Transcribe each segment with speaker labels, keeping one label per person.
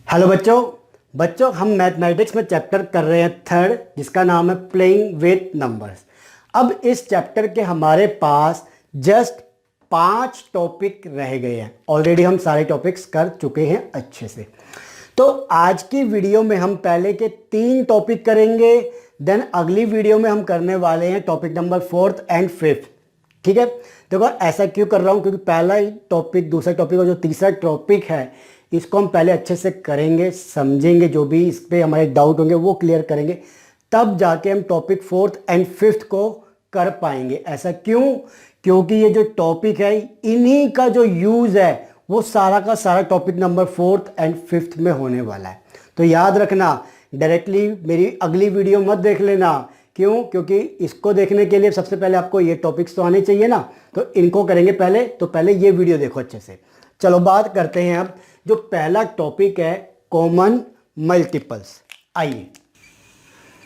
Speaker 1: Hello बच्चों। बच्चों हम मैथमेटिक्स में चैप्टर कर रहे हैं थर्ड, जिसका नाम है प्लेइंग विथ नंबर्स। अब इस चैप्टर के हमारे पास जस्ट 5 टॉपिक रह गए हैं। ऑलरेडी हम सारे टॉपिक्स कर चुके हैं अच्छे से। तो आज की वीडियो में हम पहले के 3 टॉपिक करेंगे, देन अगली वीडियो में हम करने वाले हैं topic number 4th and 5th। ठीक है, देखो ऐसा क्यों कर रहा हूं, क्योंकि पहला टॉपिक, दूसरा टॉपिक और जो तीसरा टॉपिक है इसको हम पहले अच्छे से करेंगे, समझेंगे, जो भी इस पर हमारे डाउट होंगे वो क्लियर करेंगे, तब जाके हम टॉपिक 4th एंड 5th को कर पाएंगे। ऐसा क्यों? क्योंकि ये जो टॉपिक है इन्हीं का जो यूज़ है वो सारा का सारा topic number 4th and 5th में होने वाला है। तो याद रखना, डायरेक्टली मेरी अगली वीडियो मत देख लेना। क्यों? क्योंकि इसको देखने के लिए सबसे पहले आपको ये टॉपिक्स तो आने चाहिए ना, तो इनको करेंगे पहले। तो पहले ये वीडियो देखो अच्छे से। चलो बात करते हैं अब। जो पहला टॉपिक है कॉमन मल्टीपल्स। आइए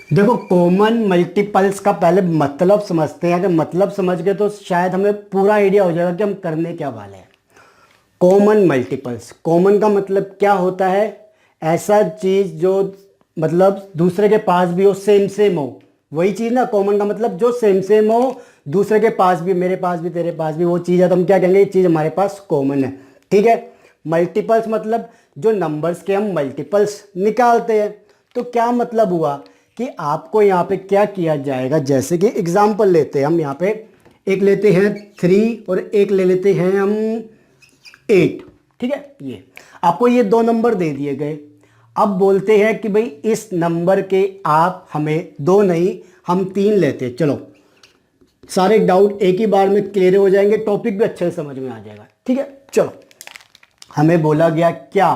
Speaker 1: देखो, कॉमन मल्टीपल्स का पहले मतलब समझते हैं। अगर मतलब समझ गए तो शायद हमें पूरा आइडिया हो जाएगा कि हम करने क्या वाले हैं। कॉमन मल्टीपल्स, कॉमन का मतलब क्या होता है? ऐसा चीज़ जो मतलब दूसरे के पास भी हो, सेम सेम हो, वही चीज़ ना। कॉमन का मतलब जो सेम सेम हो, दूसरे के पास भी, मेरे पास भी, तेरे पास भी, वो चीज़ है तो हम क्या कहेंगे? ये चीज़ हमारे पास कॉमन है। ठीक है। मल्टीपल्स मतलब जो नंबर्स के हम मल्टीपल्स निकालते हैं। तो क्या मतलब हुआ कि आपको यहाँ पे क्या किया जाएगा, जैसे कि एग्जाम्पल लेते हैं हम। यहाँ पे एक लेते हैं 3 और एक ले लेते हैं हम 8। ठीक है, ये आपको ये 2 नंबर दे दिए गए। अब बोलते हैं कि भाई इस नंबर के आप हमें 2 नहीं, हम 3 लेते हैं। चलो सारे डाउट एक ही बार में क्लियर हो जाएंगे, टॉपिक भी अच्छे से समझ में आ जाएगा। ठीक है, चलो हमें बोला गया क्या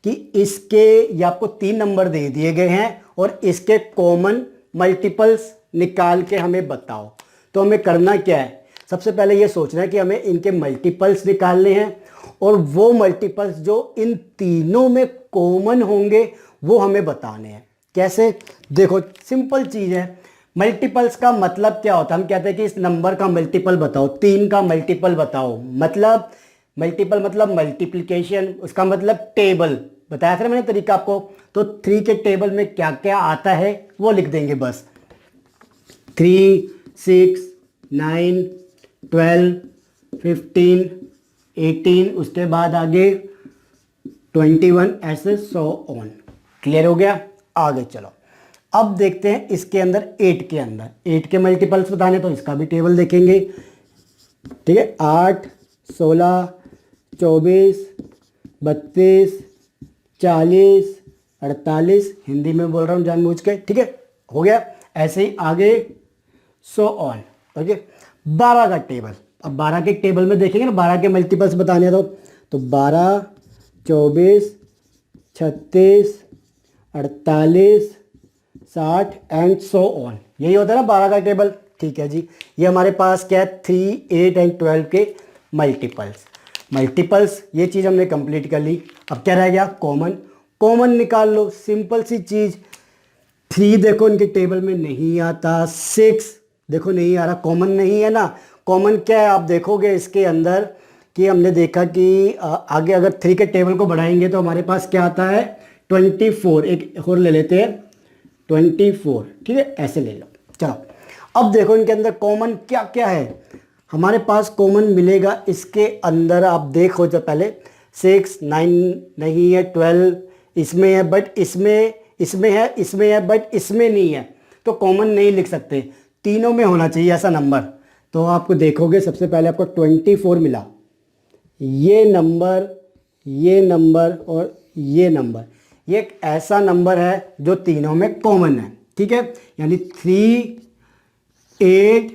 Speaker 1: कि इसके, ये आपको 3 नंबर दे दिए गए हैं और इसके कॉमन मल्टीपल्स निकाल के हमें बताओ। तो हमें करना क्या है? सबसे पहले ये सोचना है कि हमें इनके मल्टीपल्स निकालने हैं और वो मल्टीपल्स जो इन तीनों में कॉमन होंगे वो हमें बताने हैं। कैसे? देखो सिंपल चीज़ है। मल्टीपल्स का मतलब क्या होता है? हम कहते हैं कि इस नंबर का मल्टीपल बताओ, 3 का मल्टीपल बताओ। मतलब मल्टीपल मतलब मल्टीप्लिकेशन, उसका मतलब टेबल। बताया था ना मैंने तरीका आपको। तो 3 के टेबल में क्या क्या आता है वो लिख देंगे बस। 3, 6, 9, 12, 15, 18, उसके बाद आगे 21, ऐसे सो ऑन। क्लियर हो गया? आगे चलो अब देखते हैं इसके अंदर 8 के अंदर 8 के मल्टीपल्स बताने, तो इसका भी टेबल देखेंगे। ठीक है, 8, 16, 24, 32, 40, 48, हिंदी में बोल रहा हूँ जानबूझ के। ठीक है, हो गया। ऐसे ही आगे सो ऑन। ओके, 12 का टेबल। अब 12 के टेबल में देखेंगे ना, 12 के मल्टीपल्स बताने तो 12, 24, 36, 48, 60 एंड सो ऑन। यही होता है ना 12 का टेबल। ठीक है जी, ये हमारे पास क्या है? 3, 8 एंड 12 के मल्टीपल्स ये चीज़ हमने कंप्लीट कर ली। अब क्या रह गया? कॉमन। कॉमन निकाल लो, सिंपल सी चीज़। 3 देखो इनके टेबल में नहीं आता, 6 देखो नहीं आ रहा, कॉमन नहीं है ना। कॉमन क्या है आप देखोगे इसके अंदर कि हमने देखा कि आगे अगर 3 के टेबल को बढ़ाएंगे तो हमारे पास क्या आता है? 24। एक और ले लेते हैं 24। ठीक है, ऐसे ले लो। चलो अब देखो इनके अंदर कॉमन क्या क्या है। हमारे पास कॉमन मिलेगा इसके अंदर, आप देखो जो पहले 6, 9 नहीं है, 12 इसमें है बट इसमें है बट इसमें नहीं है, तो कॉमन नहीं लिख सकते। तीनों में होना चाहिए ऐसा नंबर। तो आपको देखोगे सबसे पहले आपको 24 मिला, ये नंबर और ये नंबर, ये एक ऐसा नंबर है जो तीनों में कॉमन है। ठीक है, यानी 3, 8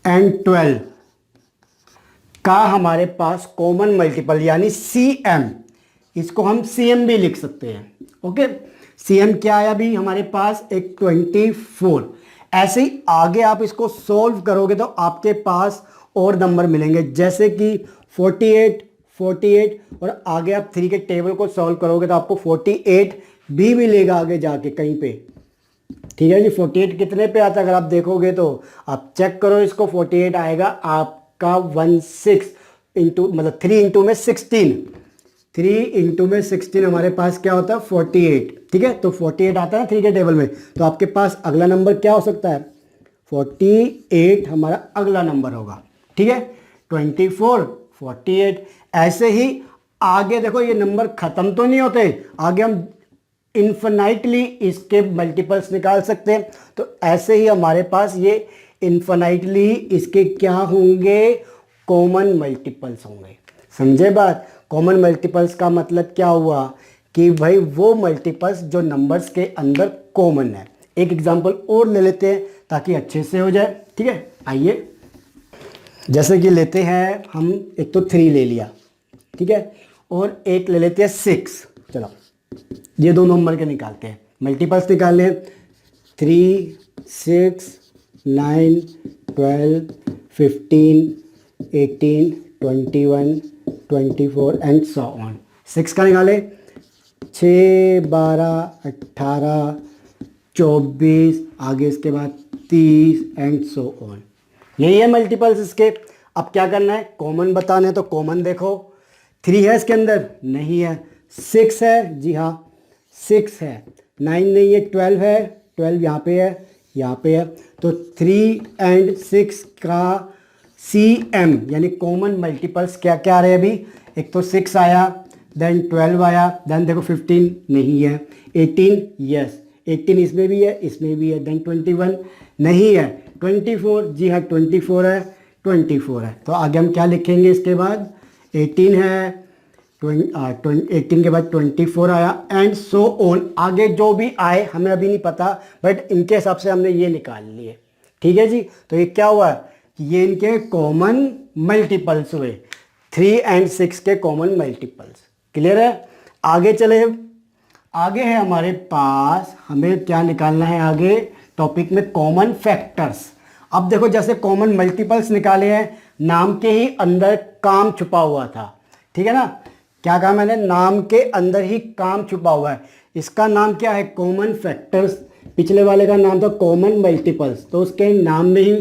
Speaker 1: एंड 12 का हमारे पास कॉमन मल्टीपल यानी CM, इसको हम CM भी लिख सकते हैं। ओके, CM क्या आया अभी हमारे पास? एक 24। ऐसे ही आगे आप इसको सॉल्व करोगे तो आपके पास और नंबर मिलेंगे, जैसे कि 48 और आगे आप 3 के टेबल को सॉल्व करोगे तो आपको 48 भी मिलेगा आगे जाके कहीं पे। ठीक है जी, 48 कितने पे आता है? अगर आप देखोगे तो आप चेक करो इसको, 48 आएगा आपका 16 इंटू, मतलब 3 इंटू में 16। 3 इंटू में 16 हमारे पास क्या होता है 48, ठीक है। तो 48 आता है ना 3 के टेबल में, तो आपके पास अगला नंबर क्या हो सकता है 48 हमारा अगला नंबर होगा, ठीक है। 24 48, ऐसे ही आगे देखो ये नंबर खत्म तो नहीं होते, आगे हम इन्फिनाइटली इसके मल्टीपल्स निकाल सकते हैं। तो ऐसे ही हमारे पास ये इन्फिनाइटली इसके क्या होंगे कॉमन मल्टीपल्स होंगे। समझे बात? कॉमन मल्टीपल्स का मतलब क्या हुआ कि भाई वो मल्टीपल्स जो नंबर्स के अंदर कॉमन है। एक एग्जांपल और ले लेते हैं ताकि अच्छे से हो जाए, ठीक है। आइए, जैसे कि लेते हैं हम, एक तो 3 ले लिया, ठीक है, और एक ले लेते हैं 6। चलो ये दो नंबर के निकालते हैं, मल्टीपल्स निकाल लें। 3 6 9 12 15 18 21 24 एंड सो ऑन। 6 का निकाले 6 12 18 24, आगे इसके बाद 30 एंड सो ऑन। यही है मल्टीपल्स इसके। अब क्या करना है, कॉमन बताना है, तो कॉमन देखो 3 है इसके अंदर, नहीं है। 6 है, जी हाँ 6 है। 9 नहीं है, 12 है, 12 यहाँ पे है, यहाँ पे है। तो 3 एंड 6 का CM यानी कॉमन मल्टीपल्स क्या क्या आ रहे हैं अभी, एक तो 6 आया, देन 12 आया, देन देखो 15 नहीं है, 18 यस 18 इसमें भी है, इसमें भी है, देन 21 नहीं है, 24 जी हाँ 24 है, 24 है। तो आगे हम क्या लिखेंगे इसके बाद, 18 है, 18 के बाद 24 आया एंड सो ऑन। आगे जो भी आए हमें अभी नहीं पता, बट इनके हिसाब से हमने ये निकाल लिए, ठीक है जी। तो ये क्या हुआ कि ये इनके कॉमन मल्टीपल्स हुए, 3 एंड 6 के कॉमन मल्टीपल्स। क्लियर है? आगे चले, आगे है हमारे पास, हमें क्या निकालना है आगे टॉपिक में, कॉमन फैक्टर्स। अब देखो जैसे कॉमन मल्टीपल्स निकाले हैं, नाम के ही अंदर काम छुपा हुआ था, ठीक है ना। क्या कहा मैंने, नाम के अंदर ही काम छुपा हुआ है। इसका नाम क्या है, कॉमन फैक्टर्स। पिछले वाले का नाम था कॉमन मल्टीपल्स, तो उसके नाम में ही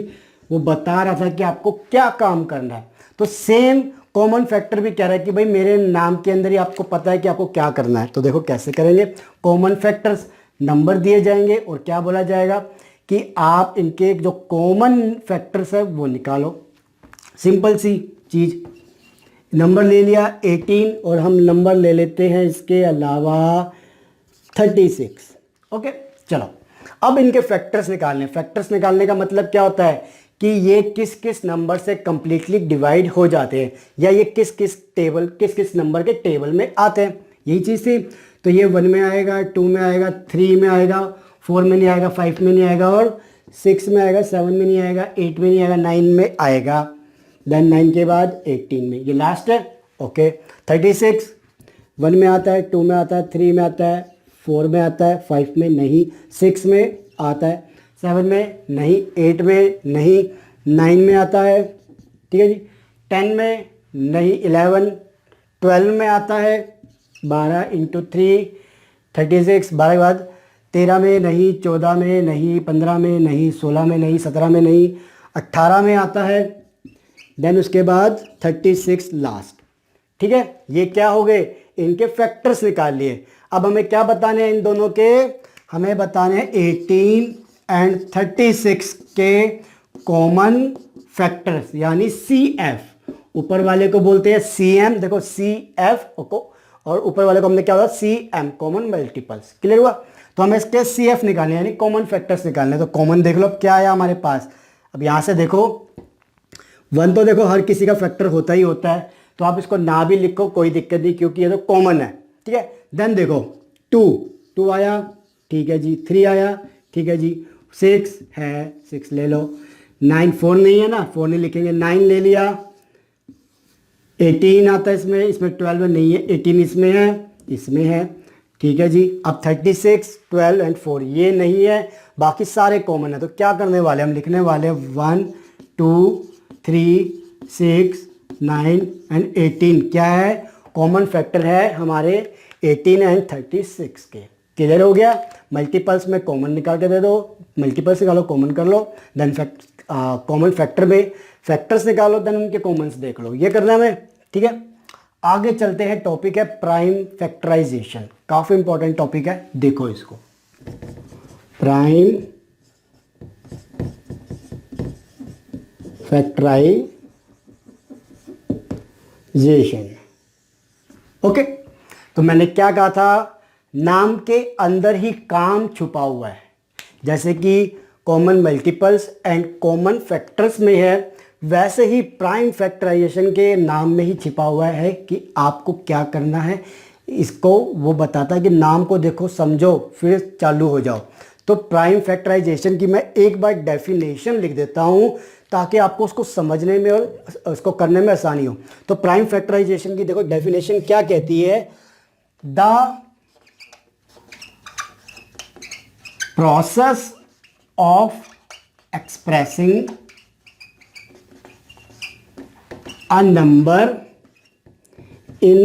Speaker 1: वो बता रहा था कि आपको क्या काम करना है। तो सेम कॉमन फैक्टर भी कह रहा है कि भाई मेरे नाम के अंदर ही आपको पता है कि आपको क्या करना है। तो देखो कैसे करेंगे, कॉमन फैक्टर्स नंबर दिए जाएंगे और क्या बोला जाएगा कि आप इनके जो कॉमन फैक्टर्स है वो निकालो। सिंपल सी चीज़, नंबर ले लिया 18 और हम नंबर ले लेते हैं इसके अलावा 36। ओके चलो, अब इनके फैक्टर्स निकालने। फैक्टर्स निकालने का मतलब क्या होता है कि ये किस किस नंबर से कंप्लीटली डिवाइड हो जाते हैं, या ये किस किस नंबर के टेबल में आते हैं, यही चीज़ थी। तो ये 1 में आएगा, 2 में आएगा, 3 में आएगा, 4 में नहीं आएगा, 5 में नहीं आएगा, और 6 में आएगा, 7 में नहीं आएगा, 8 में नहीं आएगा, 9 में आएगा, देन 9 के बाद 18 में, ये लास्ट है। ओके 36 1 में आता है, 2 में आता है, 3 में आता है, 4 में आता है, 5 में नहीं, 6 में आता है, 7 में नहीं, 8 में नहीं, 9 में आता है, ठीक है जी, 10 में नहीं, 11 12 में आता है, 12 इंटू 3 36, 12 के बाद 13 में नहीं, 14 में नहीं, 15 में नहीं, 16 में नहीं, 17 में नहीं, 18 में आता है, देन उसके बाद 36 लास्ट, ठीक है। ये क्या हो गए, इनके फैक्टर्स निकाल लिए। अब हमें क्या बताने हैं इन दोनों के, हमें बताने हैं 18 एंड 36 के कॉमन फैक्टर्स यानी CF। ऊपर वाले को बोलते हैं CM, देखो CF को, और ऊपर वाले को हमने क्या बोला CM, कॉमन मल्टीपल्स। क्लियर हुआ? तो हमें इसके CF निकालने यानी कॉमन फैक्टर्स निकालने। तो कॉमन देख लो क्या आया हमारे पास। अब यहाँ से देखो 1 तो देखो हर किसी का फैक्टर होता ही होता है, तो आप इसको ना भी लिखो कोई दिक्कत नहीं, क्योंकि ये तो कॉमन है, ठीक है। देन देखो 2 आया, ठीक है जी, 3 आया, ठीक है जी, 6 है, 6 ले लो, 9 4 नहीं है ना, 4 नहीं लिखेंगे, 9 ले लिया, 18 आता है इसमें, इसमें 12 नहीं है, 18 इसमें है, ठीक है जी। अब 36 12 एंड 4 ये नहीं है, बाकी सारे कॉमन है। तो क्या करने वाले हम, लिखने वाले 1 2 3 6 9 एंड 18 क्या है, कॉमन फैक्टर है हमारे 18 एंड 36 के। क्लियर हो गया? मल्टीपल्स में कॉमन निकाल के दे दो, मल्टीपल्स निकालो कॉमन कर लो, देन कॉमन फैक्टर में फैक्टर्स निकालो, देन उनके कॉमन्स देख लो, ये करना है हमें, ठीक है। आगे चलते हैं, टॉपिक है प्राइम फैक्टराइजेशन, काफी इंपॉर्टेंट टॉपिक है, देखो इसको। Prime factorization, okay. तो मैंने क्या कहा था, नाम के अंदर ही काम छुपा हुआ है, जैसे कि common multiples and common factors में है, वैसे ही प्राइम फैक्टराइजेशन के नाम में ही छिपा हुआ है कि आपको क्या करना है। इसको वो बताता है कि नाम को देखो, समझो, फिर चालू हो जाओ। तो प्राइम फैक्टराइजेशन की मैं एक बार डेफिनेशन लिख देता हूँ ताकि आपको उसको समझने में और उसको करने में आसानी हो। तो प्राइम फैक्टराइजेशन की देखो डेफिनेशन क्या कहती है, the process of expressing a number in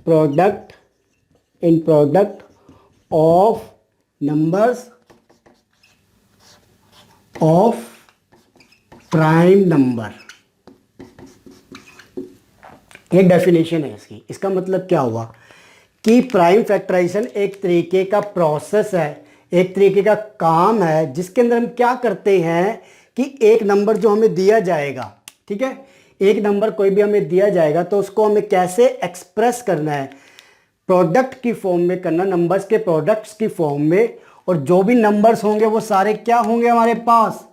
Speaker 1: product of numbers of prime number। ये डेफिनेशन है इसकी। इसका मतलब क्या हुआ कि प्राइम फैक्टराइजेशन एक तरीके का प्रोसेस है, एक तरीके का काम है, जिसके अंदर हम क्या करते हैं कि एक नंबर जो हमें दिया जाएगा, ठीक है, एक नंबर कोई भी हमें दिया जाएगा तो उसको हमें कैसे एक्सप्रेस करना है, प्रोडक्ट की फॉर्म में करना, नंबर्स के प्रोडक्ट्स की फॉर्म में। और जो भी नंबर्स होंगे वो सारे क्या होंगे हमारे पास,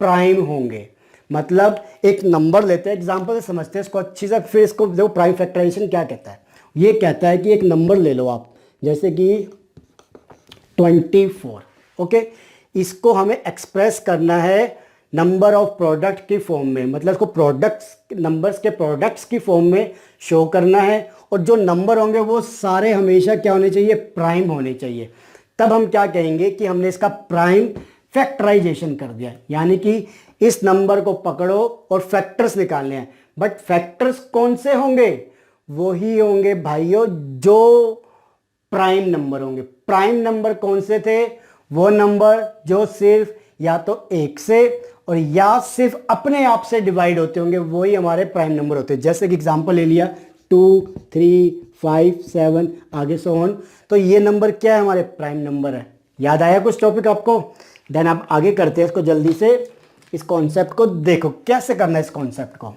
Speaker 1: प्राइम होंगे। मतलब एक नंबर लेते हैं, एग्जांपल से समझते हैं इसको अच्छी से, फिर इसको देखो प्राइम फैक्टराइजेशन क्या कहता है। ये कहता है कि एक नंबर ले लो आप, जैसे कि 24, ओके। इसको हमें एक्सप्रेस करना है नंबर ऑफ प्रोडक्ट की फॉर्म में, मतलब इसको प्रोडक्ट्स, नंबर्स के प्रोडक्ट्स की फॉर्म में शो करना है। और जो नंबर होंगे वो सारे हमेशा क्या होने चाहिए, प्राइम होने चाहिए। तब हम क्या कहेंगे कि हमने इसका प्राइम फैक्टराइजेशन कर दिया, यानी कि इस नंबर को पकड़ो और फैक्टर्स निकालने हैं। बट फैक्टर्स कौन से होंगे, वही होंगे भाइयों जो प्राइम नंबर होंगे। प्राइम नंबर कौन से थे, वो नंबर जो सिर्फ या तो एक से और या सिर्फ अपने आप से डिवाइड होते होंगे, वही हमारे प्राइम नंबर होते हैं। जैसे कि एग्जांपल ले लिया 2, 3, 5, 7 आगे सो ऑन, तो ये नंबर क्या है, हमारे प्राइम नंबर है। याद आया कुछ टॉपिक आपको? देन आप आगे करते हैं इसको जल्दी से। इस कॉन्सेप्ट को देखो कैसे करना है। इस कॉन्सेप्ट को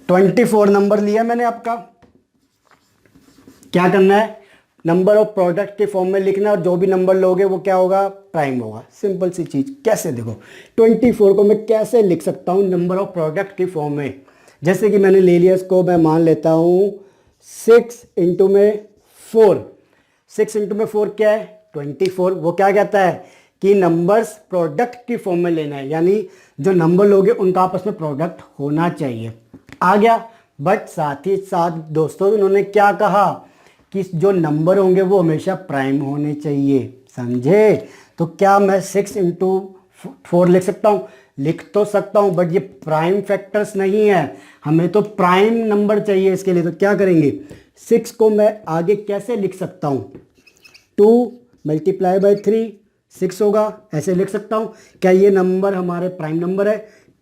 Speaker 1: 24 नंबर लिया मैंने आपका, क्या करना है, नंबर ऑफ प्रोडक्ट के फॉर्म में लिखना, और जो भी नंबर लोगे वो क्या होगा, प्राइम होगा। सिंपल सी चीज। कैसे, देखो 24 को मैं कैसे लिख सकता हूँ नंबर ऑफ प्रोडक्ट के फॉर्म में। जैसे कि मैंने ले लिया इसको, मैं मान लेता हूँ 6 इंटू में 4। 6 इंटू में 4 क्या है, 24। वो क्या कहता है कि नंबर्स प्रोडक्ट की फॉर्म में लेना है, यानी जो नंबर लोगे उनका आपस में प्रोडक्ट होना चाहिए। आ गया। बट साथ ही साथ दोस्तों इन्होंने क्या कहा कि जो नंबर होंगे वो हमेशा प्राइम होने चाहिए, समझे? तो क्या मैं 6 इंटू 4 लिख सकता हूँ? लिख तो सकता हूँ, बट ये प्राइम फैक्टर्स नहीं है, हमें तो प्राइम नंबर चाहिए इसके लिए। तो क्या करेंगे, 6 को मैं आगे कैसे लिख सकता हूँ, 2 मल्टीप्लाई बाई 3 6 होगा, ऐसे लिख सकता हूँ। क्या ये नंबर हमारे प्राइम नंबर है?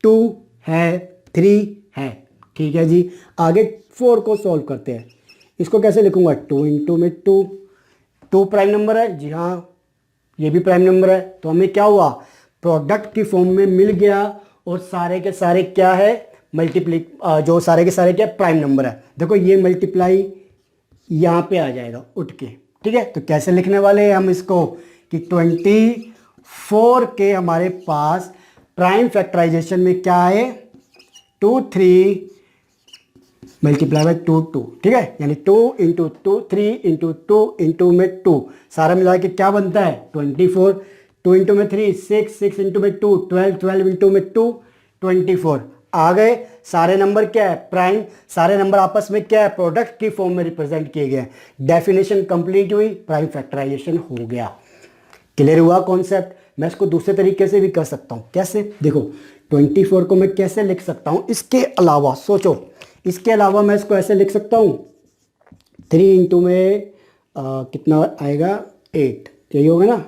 Speaker 1: 2 है, 3 है, ठीक है जी। आगे 4 को सॉल्व करते हैं। इसको कैसे लिखूंगा, 2 इंटू में 2 प्राइम नंबर है, जी हाँ, ये भी प्राइम नंबर है। तो हमें क्या हुआ, प्रोडक्ट की फॉर्म में मिल गया, और सारे के सारे क्या है, मल्टीप्लाई, जो सारे के सारे क्या प्राइम नंबर है। देखो ये मल्टीप्लाई यहाँ पे आ जाएगा उठ के, ठीक है। तो कैसे लिखने वाले हैं हम इसको कि 24 के हमारे पास प्राइम फैक्टराइजेशन में क्या है, 2 3 मल्टीप्लाई बाई 2 2, ठीक है। यानी 2 इंटू 2, 3 इंटू 2 इंटू में 2, सारा मिला के क्या बनता है, 24। 2 इंटू में 3 6, 6 इंटू में 2 12, 12 इंटू में 2 24। आ गए। सारे नंबर क्या है, प्राइम। सारे नंबर आपस में क्या है, प्रोडक्ट की फॉर्म में रिप्रेजेंट किए गए। डेफिनेशन कंप्लीट हुई, प्राइम फैक्टराइजेशन हो गया। क्लियर हुआ कॉन्सेप्ट? मैं इसको दूसरे तरीके से भी कर सकता हूँ। कैसे, देखो 24 को मैं कैसे लिख सकता हूँ, इसके अलावा सोचो, इसके अलावा मैं इसको ऐसे लिख सकता हूँ, 3 इंटू में कितना आएगा, 8, यही होगा ना,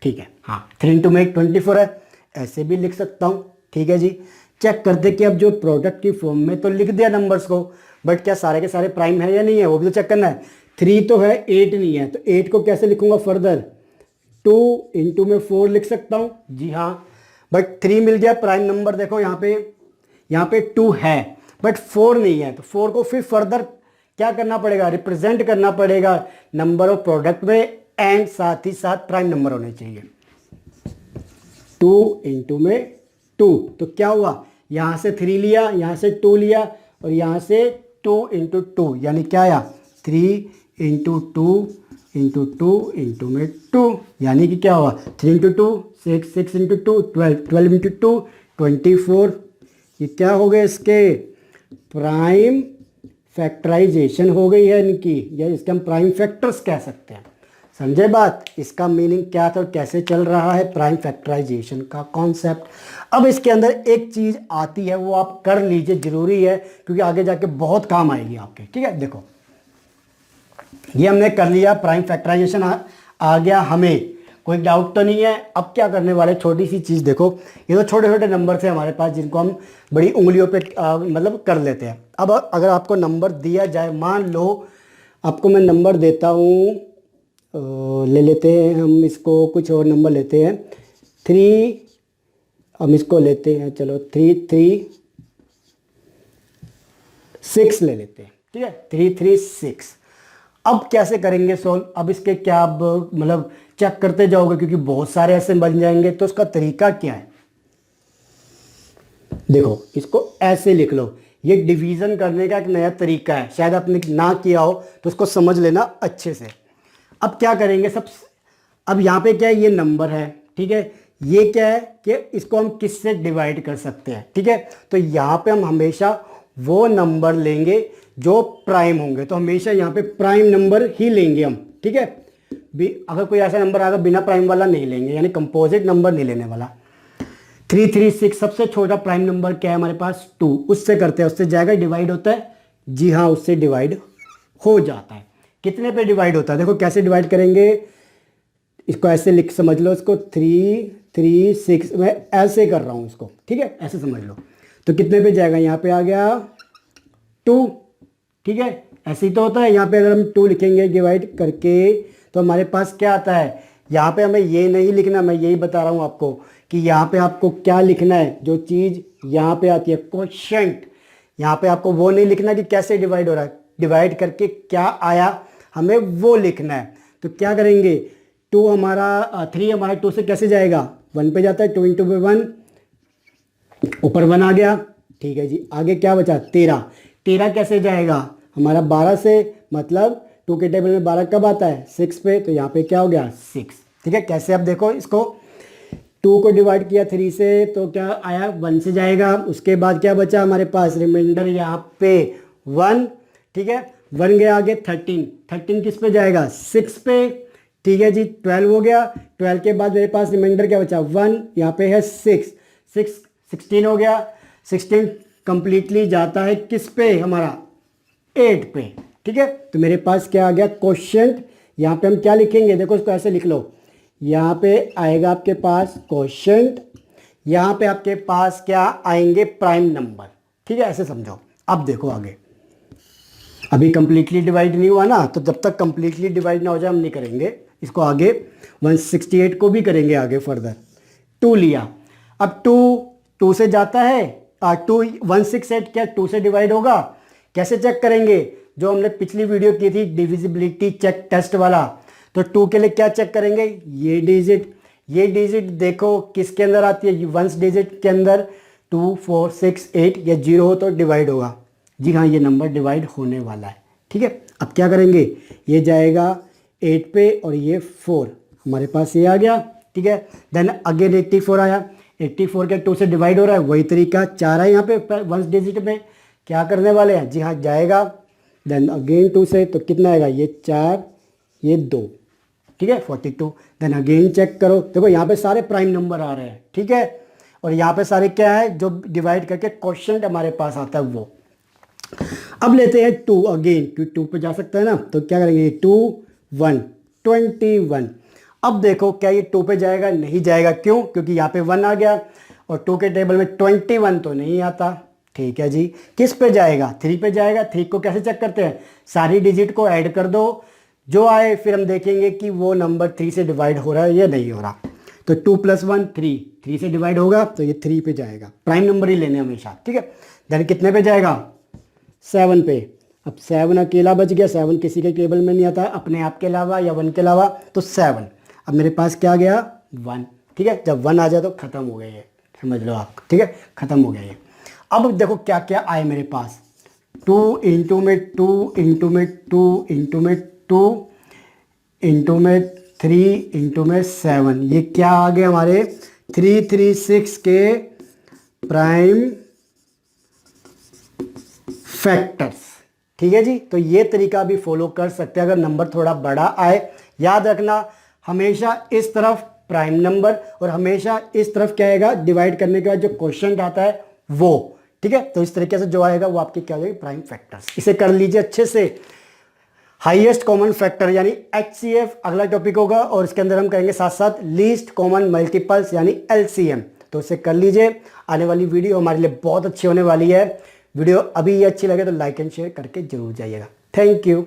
Speaker 1: ठीक है। हाँ, 3 इंटू में 24 है, ऐसे भी लिख सकता हूँ, ठीक है जी। चेक करते कि अब जो प्रोडक्ट की फॉर्म में तो लिख दिया नंबर्स को, बट क्या सारे के सारे प्राइम है या नहीं है वो भी तो चेक करना है। 3 तो है, 8 नहीं है, तो 8 को कैसे लिखूंगा फर्दर, 2 इंटू में 4 लिख सकता हूँ, जी हाँ। बट 3 मिल गया प्राइम नंबर, देखो यहाँ पे 2 है बट 4 नहीं है, तो 4 को फिर फर्दर क्या करना पड़ेगा, रिप्रेजेंट करना पड़ेगा नंबर ऑफ प्रोडक्ट में, एंड साथ ही साथ प्राइम नंबर होने चाहिए। 2 इंटू में 2, तो क्या हुआ, यहाँ से 3 लिया, यहाँ से 2 लिया, और यहाँ से 2 इंटू 2, यानी क्या आया 3 इंटू 2 इंटू 2 इंटू में 2, यानी कि क्या हुआ 3 इंटू 2 6, 6 इंटू 2 12, 12 इंटू 2 24। ये क्या हो गए, इसके प्राइम फैक्टराइजेशन हो गई है इनकी, या इसके हम प्राइम फैक्टर्स कह सकते हैं। समझे बात, इसका मीनिंग क्या था और कैसे चल रहा है प्राइम फैक्टराइजेशन का कॉन्सेप्ट। अब इसके अंदर एक चीज़ आती है, वो आप कर लीजिए, ज़रूरी है, क्योंकि आगे जाके बहुत काम आएगी आपके। ठीक है, देखो ये हमने कर लिया, प्राइम फैक्टराइजेशन आ गया हमें, कोई डाउट तो नहीं है। अब क्या करने वाले, छोटी सी चीज़ देखो, ये तो छोटे छोटे नंबर थे हमारे पास जिनको हम बड़ी उंगलियों पे मतलब कर लेते हैं। अब अगर आपको नंबर दिया जाए, मान लो आपको मैं नंबर देता हूँ, ले लेते हैं हम इसको, कुछ और नंबर लेते हैं 3, हम इसको लेते हैं, चलो 3 3 6 ले लेते हैं। ठीक है, 3 3 6। अब कैसे करेंगे सोल्व, अब इसके क्या अब मतलब चेक करते जाओगे, क्योंकि बहुत सारे ऐसे बन जाएंगे, तो उसका तरीका क्या है, देखो इसको ऐसे लिख लो, ये डिवीज़न करने का एक नया तरीका है, शायद आपने ना किया हो तो उसको समझ लेना अच्छे से। अब क्या करेंगे, अब यहाँ पे क्या है, ये नंबर है, ठीक है, ये क्या है कि इसको हम किससे डिवाइड कर सकते हैं। ठीक है, तो यहाँ पे हम हमेशा वो नंबर लेंगे जो प्राइम होंगे, तो हमेशा यहाँ पे प्राइम नंबर ही लेंगे हम। ठीक है, अगर कोई ऐसा नंबर आएगा बिना प्राइम वाला नहीं लेंगे, यानी कंपोजिट नंबर नहीं लेने वाला। 3 3 6 सबसे छोटा प्राइम नंबर क्या है हमारे पास, 2, उससे करते हैं, उससे जाएगा डिवाइड होता है, जी हाँ उससे डिवाइड हो जाता है। कितने पे डिवाइड होता है, देखो कैसे डिवाइड करेंगे, इसको ऐसे लिख समझ लो, इसको 3 3 6, मैं ऐसे कर रहा हूँ इसको, ठीक है, ऐसे समझ लो। तो कितने पे जाएगा, यहाँ पे आ गया 2, ठीक है, ऐसे ही तो होता है। यहाँ पे अगर हम 2 लिखेंगे डिवाइड करके, तो हमारे पास क्या आता है, यहाँ पे हमें ये नहीं लिखना, मैं यही बता रहा हूँ आपको कि यहाँ पे आपको क्या लिखना है, जो चीज़ यहाँ पे आती है कोशेंट, यहाँ पे आपको वो नहीं लिखना कि कैसे डिवाइड हो रहा है, डिवाइड करके क्या आया हमें वो लिखना है। तो क्या करेंगे, 2 हमारा 3 हमारा 2 से कैसे जाएगा, 1 पे जाता है, 2 इंटू 1, ऊपर 1 आ गया, ठीक है जी। आगे क्या बचा, 13, 13 कैसे जाएगा हमारा 12 से, मतलब 2 के टेबल में 12 कब आता है, 6 पे, तो यहाँ पे क्या हो गया 6। ठीक है, कैसे, अब देखो इसको 2 को डिवाइड किया 3 से, तो क्या आया 1 से जाएगा, उसके बाद क्या बचा हमारे पास रिमाइंडर यहाँ पे 1, ठीक है, 1 गया, आगे 13, 13 किस पे जाएगा 6 पे, ठीक है जी। 12 हो गया, 12 के बाद मेरे पास रिमाइंडर क्या बचा 1, यहाँ पे है 6, 16 हो गया, 16 कंप्लीटली जाता है किस पे हमारा 8 पे। ठीक है, तो मेरे पास क्या आ गया क्वोशिएंट, यहाँ पे हम क्या लिखेंगे, देखो इसको ऐसे लिख लो, यहाँ पे आएगा आपके पास क्वोशिएंट, यहाँ पे आपके पास क्या आएंगे प्राइम नंबर। ठीक है, ऐसे समझो। अब देखो आगे, अभी कंप्लीटली डिवाइड नहीं हुआ ना, तो जब तक कंप्लीटली डिवाइड ना हो जाए हम नहीं करेंगे इसको। आगे 168 को भी करेंगे आगे फर्दर। 2 लिया, अब 2 से जाता है, 168 क्या 2 से डिवाइड होगा, कैसे चेक करेंगे, जो हमने पिछली वीडियो की थी डिविजिबिलिटी चेक टेस्ट वाला, तो 2 के लिए क्या चेक करेंगे, ये डिजिट देखो किसके अंदर आती है, 1 डिजिट के अंदर 2 4 6 8, या 0 हो तो डिवाइड होगा, जी हाँ ये नंबर डिवाइड होने वाला है। ठीक है, अब क्या करेंगे, ये जाएगा 8 पे और ये 4 हमारे पास ये आ गया। ठीक है, देन अगेन 84 आया, 84 के 2 से डिवाइड हो रहा है, वही तरीका 4 है यहाँ पे 1 डिजिट में, क्या करने वाले हैं, जी हाँ जाएगा, देन अगेन 2 से, तो कितना आएगा, ये 4 ये 2, ठीक है 42। देन अगेन चेक करो, देखो यहाँ पे सारे प्राइम नंबर आ रहे हैं, ठीक है, और यहाँ पे सारे क्या है जो डिवाइड करके क्वोशिएंट हमारे पास आता है वो। अब लेते हैं 2 अगेन, क्योंकि 2 पे जा सकता है ना, तो क्या करेंगे 2 1 21। अब देखो क्या ये 2 पे जाएगा, नहीं जाएगा, क्यों, क्योंकि यहाँ पे 1 आ गया और 2 के टेबल में 21 तो नहीं आता, ठीक है जी, किस पे जाएगा? 3 पे जाएगा। 3 को कैसे चेक करते हैं? सारी डिजिट को ऐड कर दो, जो आए फिर हम देखेंगे कि वो नंबर 3 से डिवाइड हो रहा है या नहीं हो रहा। तो 2 + 1 3, 3 से डिवाइड होगा तो ये 3 पे जाएगा। प्राइम नंबर ही लेने हमेशा, ठीक है। देन कितने पे जाएगा? 7 पे। अब 7 अकेला बच गया, 7 किसी के टेबल में नहीं आता अपने आप के अलावा या 1 के अलावा, तो 7। अब मेरे पास क्या गया? 1, ठीक है। जब 1 आ जाए तो ख़त्म हो गया ये, समझ लो आप, ठीक है, ख़त्म हो गया ये। अब देखो क्या क्या आए मेरे पास। 2 इंटू में 2 इंटू में 2 इंटू में 2 इंटू में 3 इंटू में 7, ये क्या आ गए हमारे? 336 के प्राइम फैक्टर्स, ठीक है जी। तो ये तरीका भी फॉलो कर सकते हैं अगर नंबर थोड़ा बड़ा आए। याद रखना हमेशा इस तरफ प्राइम नंबर और हमेशा इस तरफ क्या आएगा? डिवाइड करने के बाद जो क्वोशिएंट आता है वो, ठीक है। तो इस तरीके से जो आएगा वो आपकी क्या हो जाएगी? Prime factors. इसे कर लीजिए अच्छे से। हाईएस्ट कॉमन फैक्टर यानी HCF अगला टॉपिक होगा, और इसके अंदर हम कहेंगे साथ साथ लीस्ट कॉमन मल्टीपल्स यानी LCM। तो इसे कर लीजिए। आने वाली वीडियो हमारे लिए बहुत अच्छी होने वाली है। वीडियो अभी ये अच्छी लगे तो लाइक एंड शेयर करके जरूर जाइएगा। Thank you.